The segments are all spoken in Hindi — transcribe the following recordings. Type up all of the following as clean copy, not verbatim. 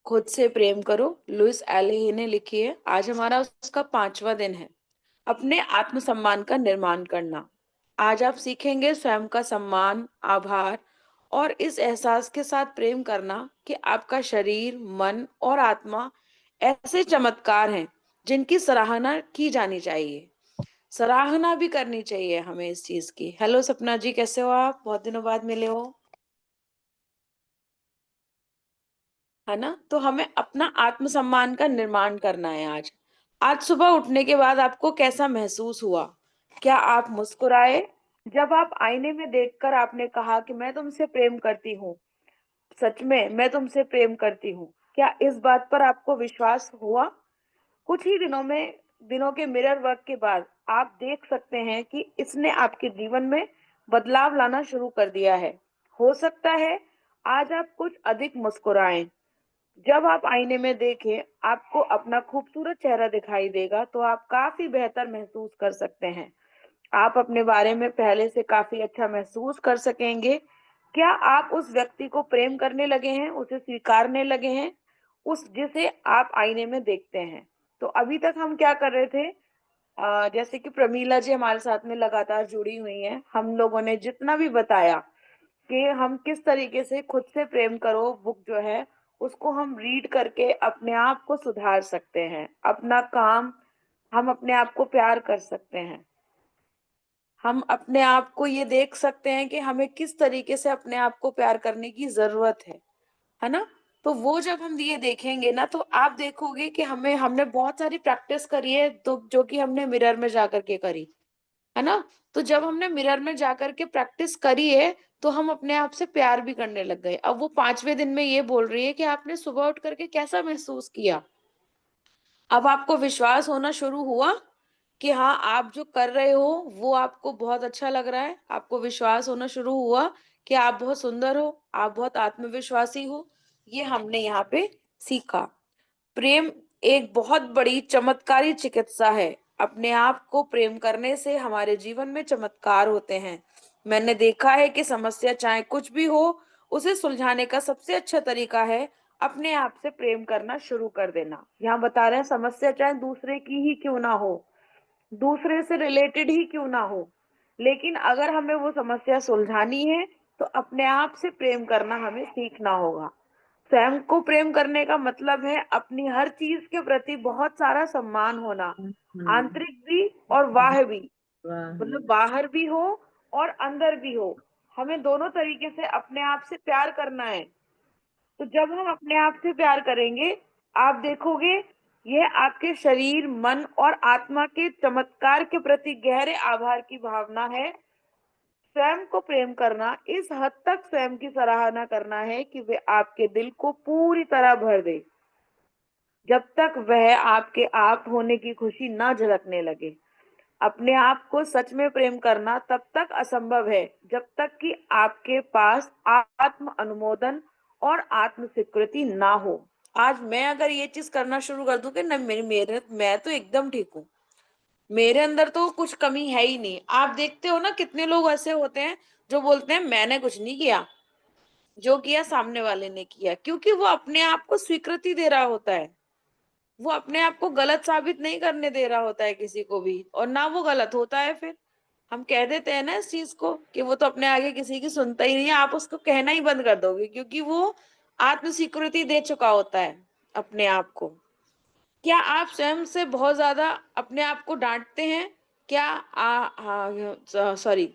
खुद से प्रेम करो, लुइस एलिही ने लिखी है। आज हमारा उसका 5वां दिन है, अपने आत्मसम्मान का निर्माण करना। आज आप सीखेंगे स्वयं का सम्मान, आभार और इस एहसास के साथ प्रेम करना कि आपका शरीर, मन और आत्मा ऐसे चमत्कार हैं जिनकी सराहना की जानी चाहिए। सराहना भी करनी चाहिए हमें इस चीज की। हेलो सपना जी, कैसे हो आप? बहुत दिनों बाद मिले हो, है ना? तो हमें अपना आत्मसम्मान का निर्माण करना है आज। आज सुबह उठने के बाद आपको कैसा महसूस हुआ? क्या आप मुस्कुराए? जब आप आईने में देखकर आपने कहा कि मैं तुमसे प्रेम करती हूँ, सच में मैं तुमसे प्रेम करती हूँ, क्या इस बात पर आपको विश्वास हुआ? कुछ ही दिनों के मिरर वर्क के बाद आप देख सकते हैं कि इसने आपके जीवन में बदलाव लाना शुरू कर दिया है। हो सकता है आज आप कुछ अधिक मुस्कुराएं। जब आप आईने में देखें, आपको अपना खूबसूरत चेहरा दिखाई देगा तो आप काफी बेहतर महसूस कर सकते हैं। आप अपने बारे में पहले से काफी अच्छा महसूस कर सकेंगे। क्या आप उस व्यक्ति को प्रेम करने लगे हैं, उसे स्वीकारने लगे हैं, उस जिसे आप आईने में देखते हैं? तो अभी तक हम क्या कर रहे थे? जैसे कि प्रमीला जी हमारे साथ में लगातार जुड़ी हुई हैं, हम लोगों ने जितना भी बताया कि हम किस तरीके से खुद से प्रेम करो बुक जो है उसको हम रीड करके अपने आप को सुधार सकते हैं, अपना काम, हम अपने आप को प्यार कर सकते हैं। हम अपने आप को ये देख सकते हैं कि हमें किस तरीके से अपने आप को प्यार करने की जरूरत है ना? तो वो जब हम ये देखेंगे ना तो आप देखोगे कि हमें हमने बहुत सारी प्रैक्टिस करी है, तो जो कि हमने मिरर में जाकर के करी, है ना? तो जब हमने मिरर में जाकर के प्रैक्टिस करी है तो हम अपने आप से प्यार भी करने लग गए। अब वो 5वें दिन में ये बोल रही है कि आपने सुबह उठ करके कैसा महसूस किया? अब आपको विश्वास होना शुरू हुआ कि हाँ, आप जो कर रहे हो वो आपको बहुत अच्छा लग रहा है। आपको विश्वास होना शुरू हुआ कि आप बहुत सुंदर हो, आप बहुत आत्मविश्वासी हो। ये हमने यहाँ पे सीखा। प्रेम एक बहुत बड़ी चमत्कारी चिकित्सा है। अपने आप को प्रेम करने से हमारे जीवन में चमत्कार होते हैं। मैंने देखा है कि समस्या चाहे कुछ भी हो, उसे सुलझाने का सबसे अच्छा तरीका है अपने आप से प्रेम करना शुरू कर देना। यहाँ बता रहे हैं समस्या चाहे दूसरे की ही क्यों ना हो, दूसरे से रिलेटेड ही क्यों ना हो, लेकिन अगर हमें वो समस्या सुलझानी है तो अपने आप से प्रेम करना हमें सीखना होगा। स्वयं को प्रेम करने का मतलब है अपनी हर चीज के प्रति बहुत सारा सम्मान होना, हम्म। आंतरिक भी और बाह्य भी। वाह। मतलब बाहर भी हो और अंदर भी हो, हमें दोनों तरीके से अपने आप से प्यार करना है। तो जब हम अपने आप से प्यार करेंगे, आप देखोगे यह आपके शरीर, मन और आत्मा के चमत्कार के प्रति गहरे आभार की भावना है। स्वयं को प्रेम करना इस हद तक स्वयं की सराहना करना है कि वे आपके दिल को पूरी तरह भर दे, जब तक वह आपके आप होने की खुशी ना झलकने लगे। अपने आप को सच में प्रेम करना तब तक असंभव है जब तक कि आपके पास आत्म अनुमोदन और आत्म स्वीकृति ना हो। आज मैं अगर ये चीज करना शुरू कर दूं कि ना मेरे मेरे मैं तो एकदम ठीक हूँ, मेरे अंदर तो कुछ कमी है ही नहीं। आप देखते हो ना कितने लोग ऐसे होते हैं जो बोलते हैं मैंने कुछ नहीं किया, जो किया सामने वाले ने किया, क्योंकि वो अपने आप को स्वीकृति दे रहा होता है। वो अपने आप को गलत साबित नहीं करने दे रहा होता है किसी को भी, और ना वो गलत होता है। फिर हम कह देते हैं ना इस चीज को कि वो तो अपने आगे किसी की सुनता ही नहीं है, आप उसको कहना ही बंद कर दोगे क्योंकि वो आत्म स्वीकृति दे चुका होता है अपने आप को। क्या आप स्वयं से बहुत ज्यादा अपने आप को डांटते हैं? क्या सॉरी,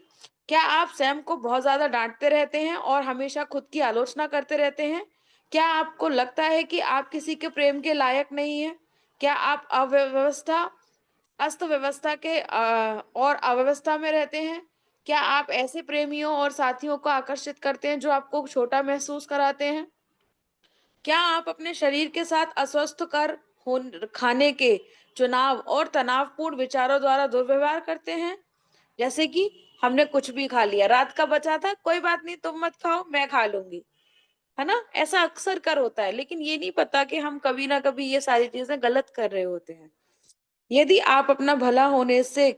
क्या आप स्वयं को बहुत ज्यादा डांटते रहते हैं और हमेशा खुद की आलोचना करते रहते हैं? क्या आपको लगता है कि आप किसी के प्रेम के लायक नहीं हैं? क्या आप अस्त व्यवस्था के और अव्यवस्था में रहते हैं? क्या आप ऐसे प्रेमियों और साथियों को आकर्षित करते हैं जो आपको छोटा महसूस कराते हैं? क्या आप अपने शरीर के साथ अस्वस्थ कर खाने के चुनाव और तनावपूर्ण विचारों द्वारा दुर्व्यवहार करते हैं? जैसे कि हमने कुछ भी खा लिया, रात का बचा था, कोई बात नहीं तुम मत खाओ मैं खा लूंगी, है ना? ऐसा अक्सर कर होता है, लेकिन ये नहीं पता कि हम कभी ना कभी ये सारी चीजें गलत कर रहे होते हैं। यदि आप अपना भला होने से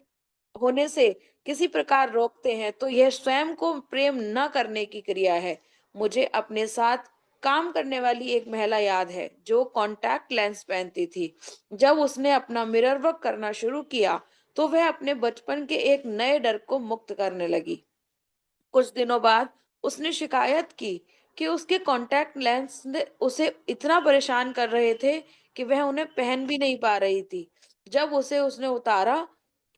किसी प्रकार रोकते हैं तो यह स्वयं को प्रेम न करने की क्रिया है। मुझे अपने साथ काम करने वाली एक महिला याद है जो कॉन्टैक्ट लेंस पहनती थी। जब उसने अपना मिरर वर्क करना शुरू किया, तो वह अपने बचपन के एक नए डर को मुक्त करने लगी। कुछ दिनों बाद उसने शिकायत की कि उसके कॉन्टैक्ट लेंस ने उसे इतना परेशान कर रहे थे कि वह उन्हें पहन भी नहीं पा रही थी। जब उसे उसने उतारा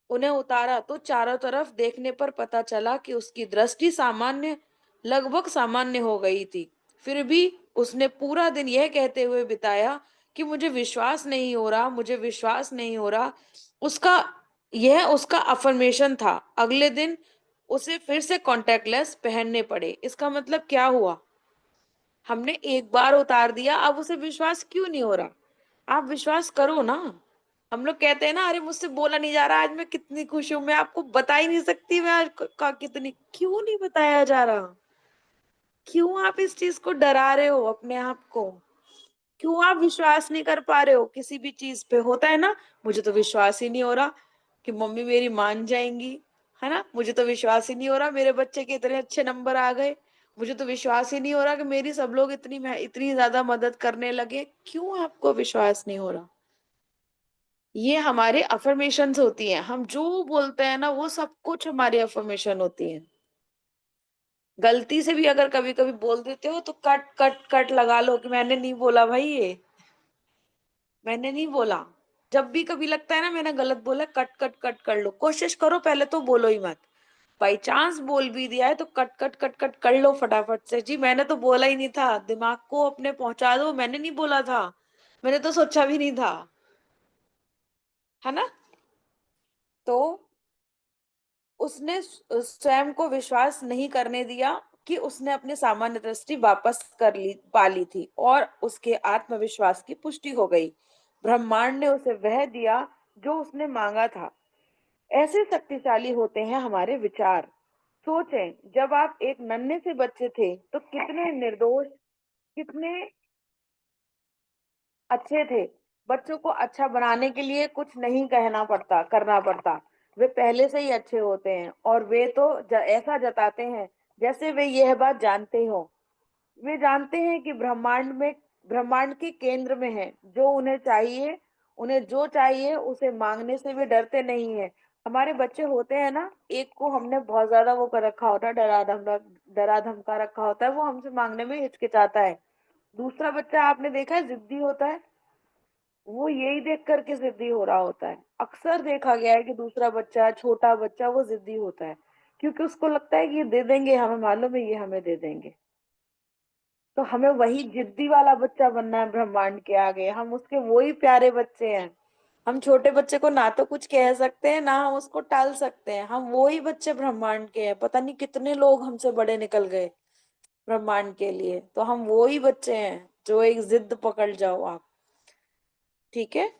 उन्हें उतारा तो चारों तरफ देखने पर पता चला कि उसकी दृष्टि लगभग सामान्य हो गई थी। फिर भी उसने पूरा दिन यह कहते हुए बिताया कि मुझे विश्वास नहीं हो रहा, मुझे विश्वास नहीं हो रहा। उसका यह उसका अफर्मेशन था। अगले दिन उसे फिर से कॉन्टैक्ट लेंस पहनने पड़े। इसका मतलब क्या हुआ? हमने एक बार उतार दिया, अब उसे विश्वास क्यों नहीं हो रहा? आप विश्वास करो ना। हम लोग कहते हैं ना, अरे मुझसे बोला नहीं जा रहा, आज मैं कितनी खुश हूं, मैं आपको बता ही नहीं सकती मैं आज कितनी। क्यों नहीं बताया जा रहा? क्यों आप इस चीज को डरा रहे हो अपने आप को? क्यों आप विश्वास नहीं कर पा रहे हो किसी भी चीज पे? होता है ना, मुझे तो विश्वास ही नहीं हो रहा कि मम्मी मेरी मान जाएंगी, है ना? मुझे तो विश्वास ही नहीं हो रहा मेरे बच्चे के इतने अच्छे नंबर आ गए। मुझे तो विश्वास ही नहीं हो रहा कि मेरी सब लोग इतनी ज्यादा मदद करने लगे। क्यों आपको विश्वास नहीं हो रहा? ये हमारे अफर्मेशंस होती हैं। हम जो बोलते हैं ना, वो सब कुछ हमारी अफर्मेशन होती है। गलती से भी अगर कभी कभी बोल देते हो तो कट कट कट लगा लो कि मैंने नहीं बोला भाई, ये मैंने नहीं बोला। जब भी कभी लगता है ना मैंने गलत बोला, कट कट कट कर लो। कोशिश करो पहले तो बोलो ही मत। बाई चांस बोल भी दिया है तो कट कट कट कट कर लो फटाफट से। जी मैंने तो बोला ही नहीं था, दिमाग को अपने पहुंचा दो मैंने नहीं बोला था, मैंने तो सोचा भी नहीं था, है ना? तो उसने स्वयं को विश्वास नहीं करने दिया कि उसने अपनी सामान्य दृष्टि वापस कर ली पा ली थी और उसके आत्मविश्वास की पुष्टि हो गई। ब्रह्मांड ने उसे वह दिया जो उसने मांगा था। ऐसे शक्तिशाली होते हैं हमारे विचार। सोचें, जब आप एक नन्हे से बच्चे थे तो कितने निर्दोष, कितने अच्छे थे। बच्चों को अच्छा बनाने के लिए कुछ नहीं कहना पड़ता, करना पड़ता। वे पहले से ही अच्छे होते हैं और वे तो ऐसा जताते हैं जैसे वे यह बात जानते हो। वे जानते हैं कि ब्रह्मांड के केंद्र में है जो उन्हें चाहिए। उन्हें जो चाहिए उसे मांगने से वे डरते नहीं है। हमारे बच्चे होते हैं ना, एक को हमने बहुत ज्यादा वो कर रखा होता है, डरा धमका रखा होता है, वो हमसे मांगने में हिचकिचाता है। दूसरा बच्चा आपने देखा है जिद्दी होता है, वो यही देख करके जिद्दी हो रहा होता है। अक्सर देखा गया है कि दूसरा बच्चा, छोटा बच्चा, वो जिद्दी होता है क्योंकि उसको लगता है कि ये दे देंगे, हमें मालूम है ये हमें दे देंगे। तो हमें वही जिद्दी वाला बच्चा बनना है ब्रह्मांड के आगे। हम उसके वही प्यारे बच्चे हैं। हम छोटे बच्चे को ना तो कुछ कह सकते हैं ना हम उसको टाल सकते हैं। हम वही बच्चे ब्रह्मांड के हैं। पता नहीं कितने लोग हमसे बड़े निकल गए ब्रह्मांड के लिए, तो हम वही बच्चे हैं जो एक जिद पकड़ जाओ आप। ठीक है?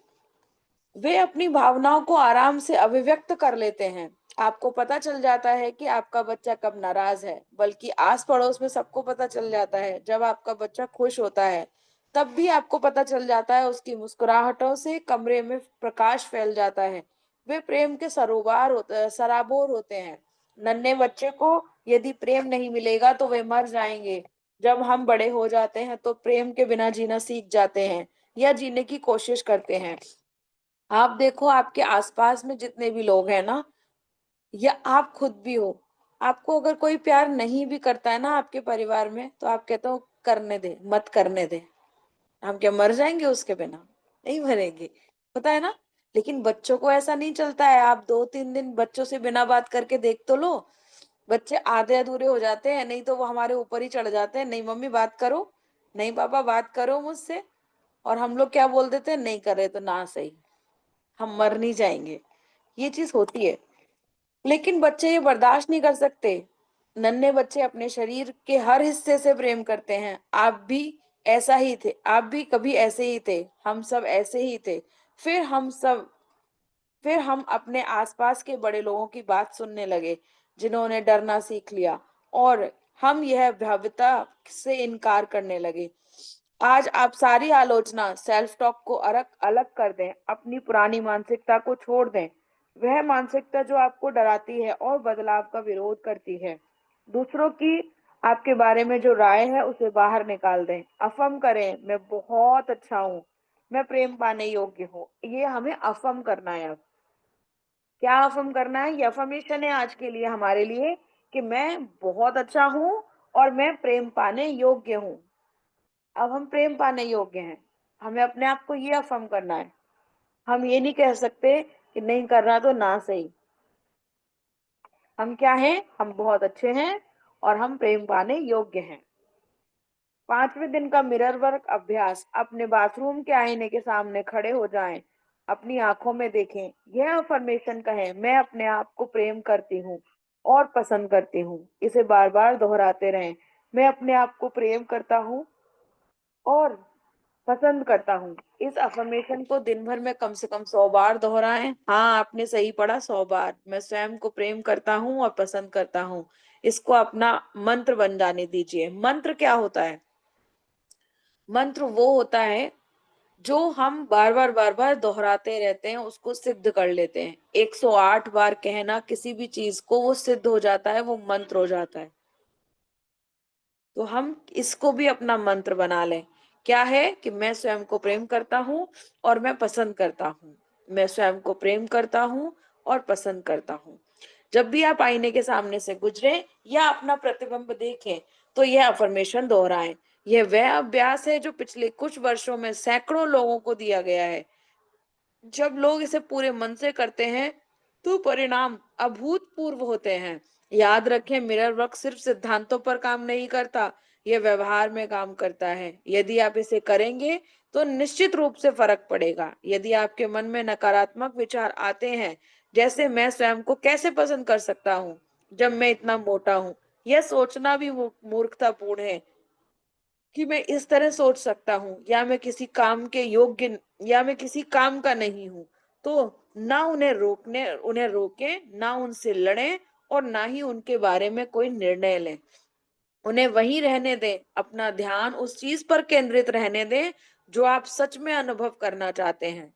वे अपनी भावनाओं को आराम से अभिव्यक्त कर लेते हैं। आपको पता चल जाता है कि आपका बच्चा कब नाराज है, बल्कि आस पड़ोस में सबको पता चल जाता है। जब आपका बच्चा खुश होता है तब भी आपको पता चल जाता है। उसकी मुस्कुराहटों से कमरे में प्रकाश फैल जाता है। वे प्रेम के सराबोर होते हैं। नन्हे बच्चे को यदि प्रेम नहीं मिलेगा तो वे मर जाएंगे। जब हम बड़े हो जाते हैं तो प्रेम के बिना जीना सीख जाते हैं या जीने की कोशिश करते हैं। आप देखो आपके आसपास में जितने भी लोग हैं ना, या आप खुद भी हो, आपको अगर कोई प्यार नहीं भी करता है ना आपके परिवार में, तो आप कहते हो करने दे, मत करने दे। हम क्या मर जाएंगे उसके बिना? नहीं मरेंगे। होता है ना? लेकिन बच्चों को ऐसा नहीं चलता है। आप 2-3 दिन बच्चों से बिना बात करके देख तो लो, बच्चे आधे अधूरे हो जाते हैं। नहीं तो वो हमारे ऊपर ही चढ़ जाते हैं, नहीं मम्मी बात करो, नहीं पापा बात करो मुझसे। और हम लोग क्या बोल देते हैं, नहीं कर रहे तो ना सही, हम मर नहीं जाएंगे। ये चीज होती है। लेकिन बच्चे ये बर्दाश्त नहीं कर सकते। नन्हे बच्चे अपने शरीर के हर हिस्से से प्रेम करते हैं। आप भी ऐसा ही थे, आप भी कभी ऐसे ही थे, हम सब ऐसे ही थे। फिर हम सब फिर हम अपने आसपास के बड़े लोगों की बात सुनने लगे जिन्होंने डरना सीख लिया, और हम यह भव्यता से इनकार करने लगे। आज आप सारी आलोचना, सेल्फ टॉक को अलग अलग कर दें, अपनी पुरानी मानसिकता को छोड़ दें। वह मानसिकता जो आपको डराती है और बदलाव का विरोध करती है। दूसरों की आपके बारे में जो राय है उसे बाहर निकाल दें। अफर्म करें, मैं बहुत अच्छा हूँ, मैं प्रेम पाने योग्य हूँ। ये हमें अफर्म करना है। अब क्या अफर्म करना है? ये अफर्मेशन है आज के लिए हमारे लिए कि मैं बहुत अच्छा हूँ और मैं प्रेम पाने योग्य हूँ। अब हम प्रेम पाने योग्य हैं। हमें अपने आप को ये अफर्म करना है। हम ये नहीं कह सकते कि नहीं कर रहा तो ना सही। हम क्या हैं? हम बहुत अच्छे हैं और हम प्रेम पाने योग्य हैं। 5वें दिन का मिरर वर्क अभ्यास। अपने बाथरूम के आईने के सामने खड़े हो जाएं, अपनी आंखों में देखें, यह अफर्मेशन कहें, मैं अपने आप को प्रेम करती हूँ और पसंद करती हूँ। इसे बार बार दोहराते रहें। मैं अपने आप को प्रेम करता हूँ और पसंद करता हूँ। इस अफर्मेशन को दिन भर में कम से कम 100 बार दोहराएं। हाँ, आपने सही पढ़ा, 100 बार। मैं स्वयं को प्रेम करता हूँ और पसंद करता हूँ। इसको अपना मंत्र बन जाने दीजिए। मंत्र क्या होता है? मंत्र वो होता है जो हम बार बार दोहराते रहते हैं, उसको सिद्ध कर लेते हैं। 108 बार कहना किसी भी चीज को, वो सिद्ध हो जाता है, वो मंत्र हो जाता है। तो हम इसको भी अपना मंत्र बना लें। क्या है कि मैं स्वयं को प्रेम करता हूँ और मैं पसंद करता हूँ। मैं स्वयं को प्रेम करता हूँ और पसंद करता हूँ। जब भी आप आईने के सामने से गुजरे या अपना प्रतिबिंब देखें, तो यह अफर्मेशन दोहराएं। यह वह अभ्यास है जो पिछले कुछ वर्षों में सैकड़ों लोगों को दिया गया है। जब लोग इसे पूरे मन से करते हैं तो परिणाम अभूतपूर्व होते हैं। याद रखें, मिरर वर्क सिर्फ सिद्धांतों पर काम नहीं करता, यह व्यवहार में काम करता है। यदि आप इसे करेंगे तो निश्चित रूप से फर्क पड़ेगा। यदि आपके मन में नकारात्मक विचार आते हैं, जैसे मैं स्वयं को कैसे पसंद कर सकता हूँ जब मैं इतना मोटा हूँ, यह सोचना भी मूर्खतापूर्ण है कि मैं इस तरह सोच सकता हूँ, या मैं किसी काम के योग्य, या मैं किसी काम का नहीं हूँ, तो ना उन्हें रोकें, ना उनसे लड़ें और ना ही उनके बारे में कोई निर्णय लें। उन्हें वहीं रहने दें। अपना ध्यान उस चीज पर केंद्रित रहने दें जो आप सच में अनुभव करना चाहते हैं,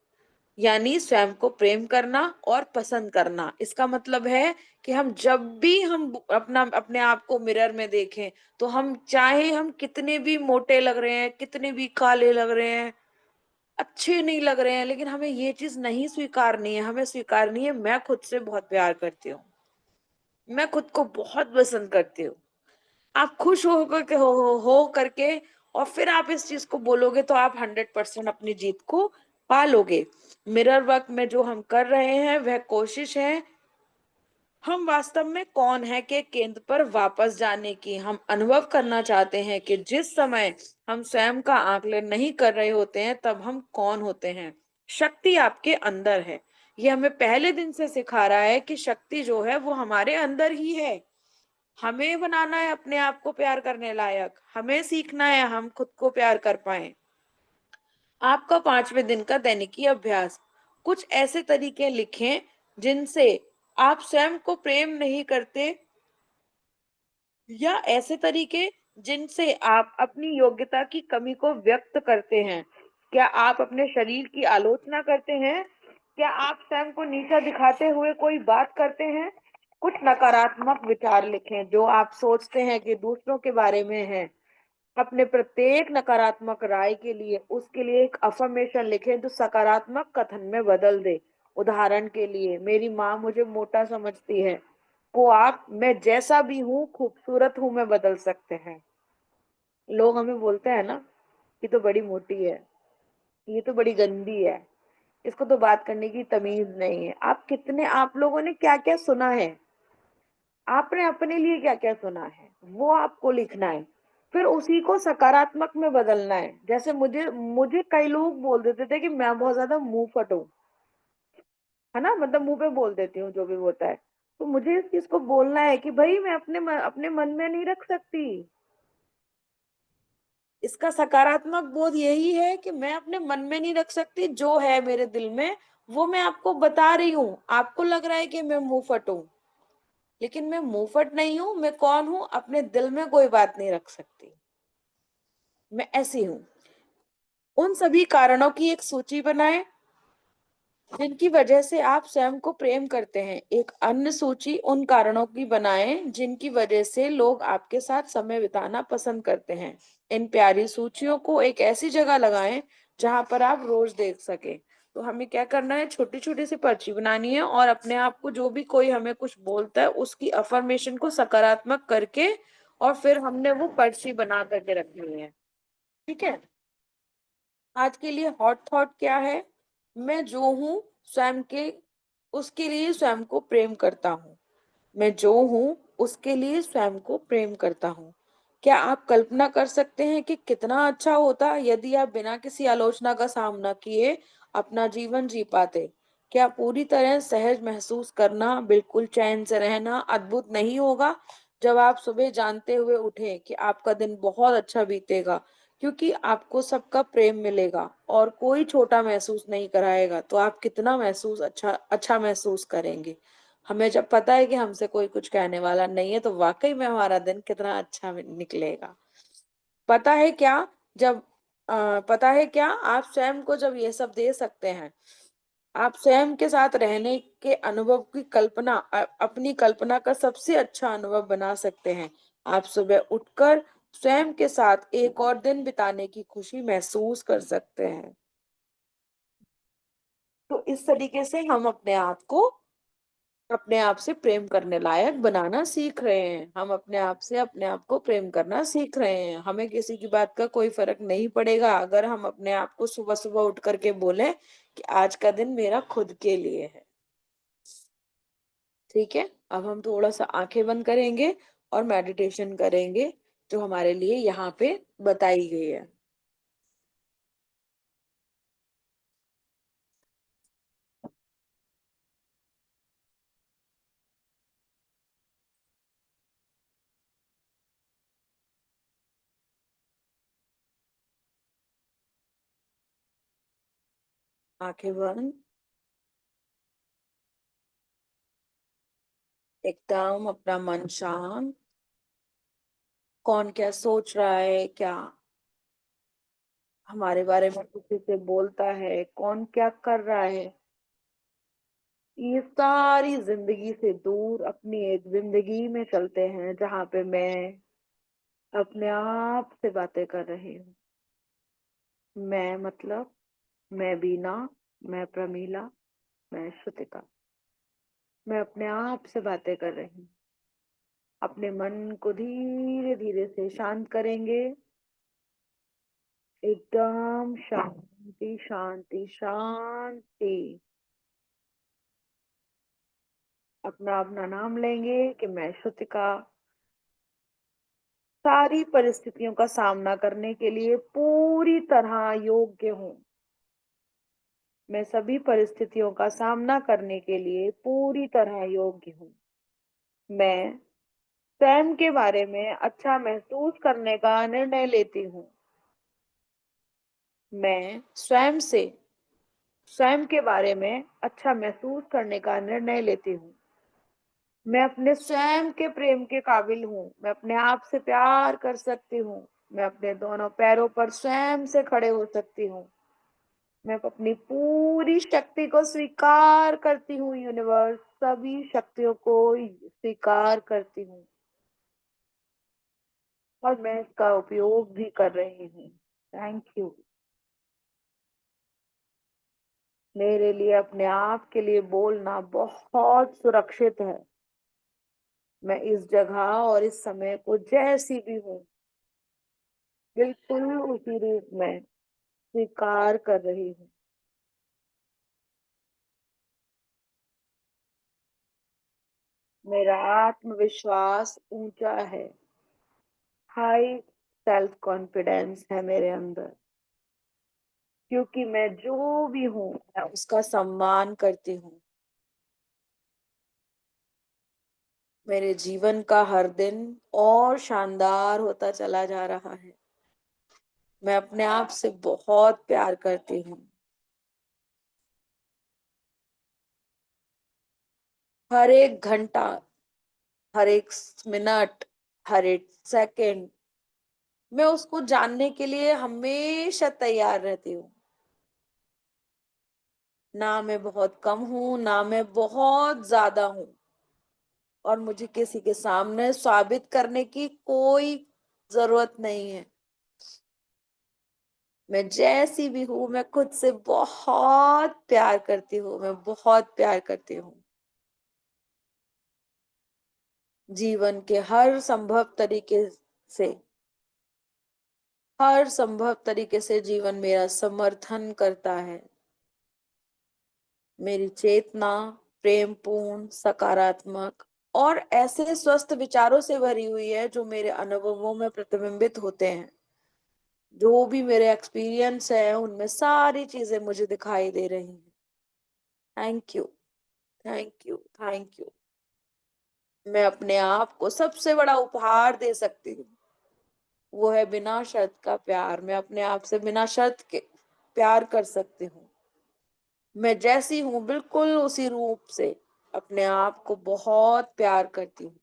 यानी स्वयं को प्रेम करना और पसंद करना। इसका मतलब है कि हम जब भी हम अपने आप को मिरर में देखें, तो हम चाहे हम कितने भी मोटे लग रहे हैं, कितने भी काले लग रहे हैं, अच्छे नहीं लग रहे हैं, लेकिन हमें ये चीज नहीं स्वीकारनी है। हमें स्वीकारनी है, मैं खुद से बहुत प्यार करती हूँ, मैं खुद को बहुत पसंद करती हूँ। आप खुश हो करके और फिर आप इस चीज को बोलोगे, तो आप 100% अपनी जीत को पा लोगे। मिरर वर्क में जो हम कर रहे हैं वह कोशिश है हम वास्तव में कौन है के केंद्र पर वापस जाने की। हम अनुभव करना चाहते हैं कि जिस समय हम स्वयं का आकलन नहीं कर रहे होते हैं, तब हम कौन होते हैं। शक्ति आपके अंदर है। ये हमें पहले दिन से सिखा रहा है कि शक्ति जो है वो हमारे अंदर ही है। हमें बनाना है अपने आप को प्यार करने लायक। हमें सीखना है हम खुद को प्यार कर पाए। आपका 5वें दिन का दैनिकी अभ्यास। कुछ ऐसे तरीके लिखें जिनसे आप स्वयं को प्रेम नहीं करते, या ऐसे तरीके जिनसे आप अपनी योग्यता की कमी को व्यक्त करते हैं। क्या आप अपने शरीर की आलोचना करते हैं? क्या आप स्वयं को नीचा दिखाते हुए कोई बात करते हैं? कुछ नकारात्मक विचार लिखें जो आप सोचते हैं कि दूसरों के बारे में है। अपने प्रत्येक नकारात्मक राय के लिए उसके लिए एक अफर्मेशन लिखें जो सकारात्मक कथन में बदल दे। उदाहरण के लिए, मेरी माँ मुझे मोटा समझती है, को आप मैं जैसा भी हूँ, खूबसूरत हूँ में बदल सकते हैं। लोग हमें बोलते हैं ना, ये तो बड़ी मोटी है, ये तो बड़ी गंदी है, इसको तो बात करने की तमीज नहीं है। आप लोगों ने क्या क्या सुना है, आपने अपने लिए क्या क्या सुना है, वो आपको लिखना है। फिर उसी को सकारात्मक में बदलना है। जैसे मुझे मुझे कई लोग बोल देते थे कि मैं बहुत ज्यादा मुंह फट हूँ, है ना, मतलब मुंह पे बोल देती हूँ जो भी होता है। तो मुझे इस चीज को बोलना है कि भाई मैं अपने मन में नहीं रख सकती। इसका सकारात्मक बोध यही है कि मैं अपने मन में नहीं रख सकती, जो है मेरे दिल में वो मैं आपको बता रही हूँ। आपको लग रहा है कि मैं मुंह फट हूँ, लेकिन मैं मुंहफट नहीं हूं। मैं कौन हूं? अपने दिल में कोई बात नहीं रख सकती, मैं ऐसी हूं। उन सभी कारणों की एक सूची बनाएं जिनकी वजह से आप स्वयं को प्रेम करते हैं। एक अन्य सूची उन कारणों की बनाएं जिनकी वजह से लोग आपके साथ समय बिताना पसंद करते हैं। इन प्यारी सूचियों को एक ऐसी जगह लगाएं जहां पर आप रोज देख सकें। तो हमें क्या करना है, छोटी छोटी सी पर्ची बनानी है और अपने आप को, जो भी कोई हमें कुछ बोलता है उसकी अफर्मेशन को सकारात्मक करके, और फिर हमने वो पर्ची बना करके रखनी है। ठीक है। आज के लिए हॉट थॉट क्या है? मैं जो हूँ स्वयं के उसके लिए स्वयं को प्रेम करता हूँ। मैं जो हूँ उसके लिए स्वयं को प्रेम करता हूँ। क्या आप कल्पना कर सकते हैं कि कितना अच्छा होता यदि आप बिना किसी आलोचना का सामना किए अपना जीवन जी पाते? क्या पूरी तरह सहज महसूस करना, बिल्कुल चैन से रहना अद्भुत नहीं होगा? जब आप सुबह जानते हुए उठे कि आपका दिन बहुत अच्छा बीतेगा, क्योंकि आपको सबका प्रेम मिलेगा और कोई छोटा महसूस नहीं कराएगा, तो आप कितना महसूस अच्छा अच्छा महसूस करेंगे। हमें जब पता है कि हमसे कोई कुछ कहने वाला नहीं है, तो वाकई में हमारा दिन कितना अच्छा निकलेगा। पता है क्या? जब पता है क्या, आप स्वयं को जब ये सब दे सकते हैं, आप स्वयं के साथ रहने के अनुभव की कल्पना, अपनी कल्पना का सबसे अच्छा अनुभव बना सकते हैं। आप सुबह उठकर स्वयं के साथ एक और दिन बिताने की खुशी महसूस कर सकते हैं। तो इस तरीके से हम अपने आप से प्रेम करने लायक बनाना सीख रहे हैं। हम अपने आप से अपने आप को प्रेम करना सीख रहे हैं। हमें किसी की बात का कोई फर्क नहीं पड़ेगा अगर हम अपने आप को सुबह सुबह उठ करके बोलें कि आज का दिन मेरा खुद के लिए है। ठीक है। अब हम थोड़ा सा आंखें बंद करेंगे और मेडिटेशन करेंगे, जो हमारे लिए यहाँ पे बताई गई है। आंखें बंद। एकदम अपना मन शांत। कौन क्या सोच रहा है, क्या हमारे बारे में किसी से बोलता है, कौन क्या कर रहा है, ये सारी जिंदगी से दूर अपनी एक जिंदगी में चलते हैं जहां पे मैं अपने आप से बातें कर रही हूँ। मैं मतलब, मैं बीना, मैं प्रमीला, मैं श्रुतिका। मैं अपने आप से बातें कर रही हूँ। अपने मन को धीरे धीरे से शांत करेंगे। एकदम शांति शांति शांति। अपना अपना नाम लेंगे कि मैं श्रुतिका सारी परिस्थितियों का सामना करने के लिए पूरी तरह योग्य हूँ। मैं सभी परिस्थितियों का सामना करने के लिए पूरी तरह योग्य हूँ। मैं स्वयं के बारे में अच्छा महसूस करने का निर्णय लेती हूँ। मैं स्वयं के बारे में अच्छा महसूस करने का निर्णय लेती हूँ। मैं अपने स्वयं के प्रेम के काबिल हूँ। मैं अपने आप से प्यार कर सकती हूँ। मैं अपने दोनों पैरों पर स्वयं से खड़े हो सकती हूँ। मैं अपनी पूरी शक्ति को स्वीकार करती हूँ। यूनिवर्स सभी शक्तियों को स्वीकार करती हूँ और मैं इसका उपयोग भी कर रही हूँ। Thank you. मेरे लिए अपने आप के लिए बोलना बहुत सुरक्षित है। मैं इस जगह और इस समय को जैसी भी हूँ, बिल्कुल उसी रूप में स्वीकार कर रही हूँ। मेरा आत्मविश्वास ऊंचा है। हाई सेल्फ कॉन्फिडेंस है मेरे अंदर, क्योंकि मैं जो भी हूँ मैं उसका सम्मान करती हूँ। मेरे जीवन का हर दिन और शानदार होता चला जा रहा है। मैं अपने आप से बहुत प्यार करती हूँ। हर एक घंटा, हर एक मिनट, हर एक सेकंड मैं उसको जानने के लिए हमेशा तैयार रहती हूँ। ना मैं बहुत कम हूँ, ना मैं बहुत ज्यादा हूँ, और मुझे किसी के सामने साबित करने की कोई जरूरत नहीं है। मैं जैसी भी हूँ, मैं खुद से बहुत प्यार करती हूँ, मैं बहुत प्यार करती हूँ। जीवन के से हर संभव तरीके से जीवन मेरा समर्थन करता है। मेरी चेतना प्रेमपूर्ण, सकारात्मक और ऐसे स्वस्थ विचारों से भरी हुई है जो मेरे अनुभवों में प्रतिबिंबित होते हैं। जो भी मेरे एक्सपीरियंस है उनमें सारी चीजें मुझे दिखाई दे रही हैं। Thank you, thank you, thank you. मैं अपने आप को सबसे बड़ा उपहार दे सकती हूँ, वो है बिना शर्त का प्यार। मैं अपने आप से बिना शर्त के प्यार कर सकती हूँ। मैं जैसी हूँ बिल्कुल उसी रूप से अपने आप को बहुत प्यार करती हूँ।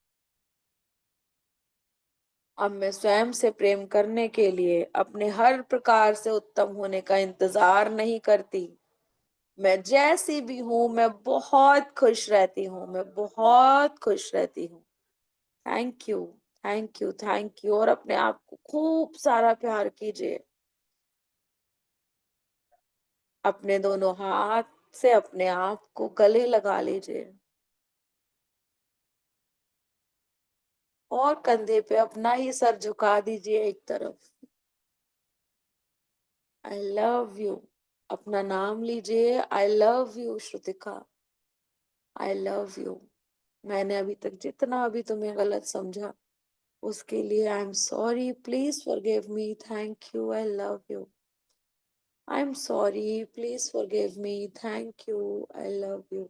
अब मैं स्वयं से प्रेम करने के लिए अपने हर प्रकार से उत्तम होने का इंतजार नहीं करती। मैं जैसी भी हूँ मैं बहुत खुश रहती हूँ, मैं बहुत खुश रहती हूँ। Thank you, thank you, thank you. और अपने आप को खूब सारा प्यार कीजिए। अपने दोनों हाथ से अपने आप को गले लगा लीजिए और कंधे पे अपना ही सर झुका दीजिए एक तरफ। I love you. अपना नाम लीजिए, I love you Shrutika, I love you. मैंने अभी तक जितना अभी तुम्हें गलत समझा उसके लिए I am sorry, please forgive me, thank you, I love you. I am sorry, please forgive me, thank you, I love you.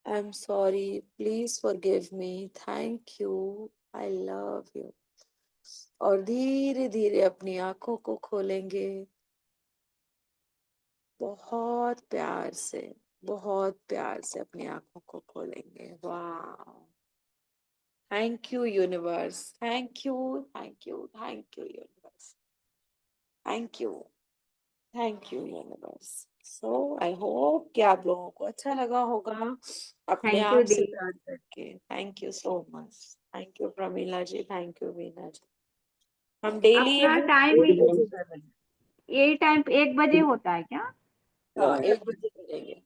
I am sorry, please forgive me, thank you, I love you. और धीरे धीरे अपनी आंखों को खोलेंगे, बहुत प्यार से, बहुत प्यार से अपनी आंखों को खोलेंगे। वाह, thank you universe, thank you, thank you, thank you universe, thank you, thank you universe. So I hope कि आप लोगों को अच्छा लगा होगा अपने थैंक यू आप दी। से प्यार करके। Thank you so much. Thank you Pramila ji, thank you Veena ji. हम डेली ये आपका बुक टाइम 1 बजे कर रहे हैं। यही टाइम 1 बजे होता है क्या? हाँ, 1 बजे करेंगे।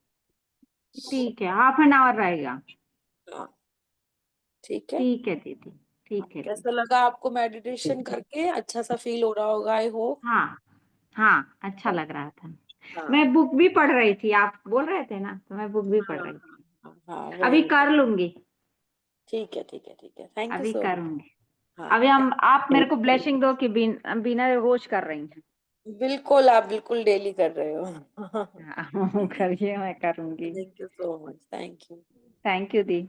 ठीक है, ½ एन आवर रहेगा। हाँ, ठीक है। ठीक है दीदी, ठीक है कैसा दीदी। लगा आपको मेडिटेशन करके? अच्छा सा फील हो रहा होगा आई होप। हाँ हाँ, अच्छा लग रहा था। हाँ, मैं बुक भी पढ़ रही थी, आप बोल रहे थे ना, तो मैं बुक भी हाँ, पढ़ रही हाँ, थी। हाँ, हाँ, अभी वेरी कर गुड। लूंगी। ठीक है, ठीक है, ठीक है, थैंक यू अभी सो मच। करूंगी। हाँ, अभी हम आप मेरे को ब्लेसिंग दो कि बिना रोज कर रही हैं। बिल्कुल, आप बिल्कुल डेली कर रहे हो। हाँ, करिए, मैं करूंगी। Thank you so much, thank you. Thank you the.